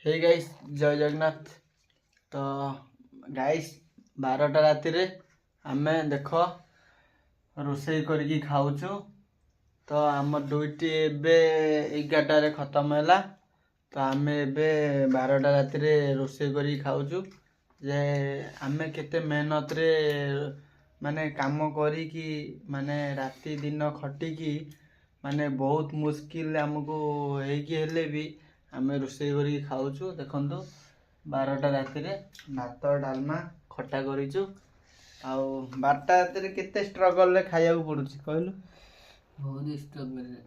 Hey guys जय जगन्नाथ। तो guys 12टा राति रे आमे देख रोषेई करके खाऊचु। तो आम दुईटी एबे 11टा रे खत्म हैला। तो आमे एबे 12टा राति रे रोषेई करके खाऊचु। जे आमे केते मेहनत रे माने काम करी कि माने राति दिन खटी की माने बहुत मुश्किल आमको हेकी हेले भी आमे रोषेई करके खाऊचु। देखंतु 12टा राति रे भात डालमा खट्टा करिचु। आउ 12टा राति रे केते स्ट्रगल रे खाइया को पडुची कहलु। बहुत स्ट्रगल रे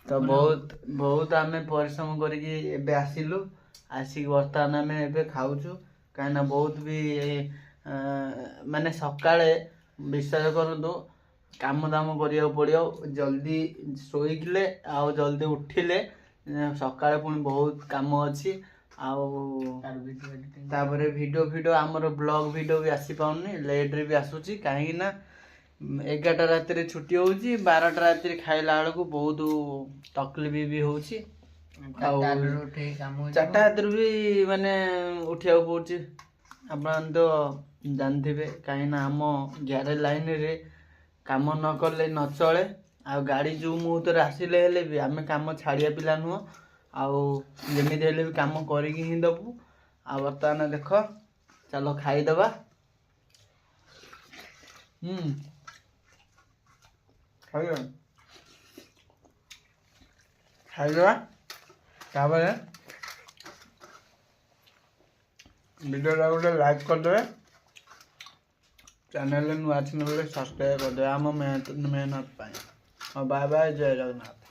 तो बहुत आमे परिश्रम करके एबे आसिलु। आसिक वर्तमान आमे एबे खाऊचु काना बहुत भी माने सकाळे विश्वास करंतु काम दाम करिया पड़ियो। जल्दी सोईले आउ जल्दी उठिले सकाळे पुणी बहुत काम अछि। तापरे वीडियो आमर ब्लॉग वीडियो भी आसी पाउनी लेट रे भी आसुची काहे ना 11टा राति रे छुट्टी होउची। 12टा राति रे खाइला बेलको बहुत तकलीफ भी होउची। 4टा राति भी माने उठिया पड़ुची। आपण तो जानथिबे काहे ना हम गैरेज लाइन रे काम न कले न चले। आ गाड़ी जो मुहूर्त आसिले हेले भी आमे काम छाड़िया पिला नुह। आउ जेमिति हेले भी काम करिकी ही दबु। आ वर्तमान देख चलो खाइदबा। खाइदबा तापर वीडियो गोटे लाइक कर देबे। चैनल नुआ अच्छे सब्सक्राइब कर दे आम मेहनत पाए। बाय बाय जय जगन्नाथ।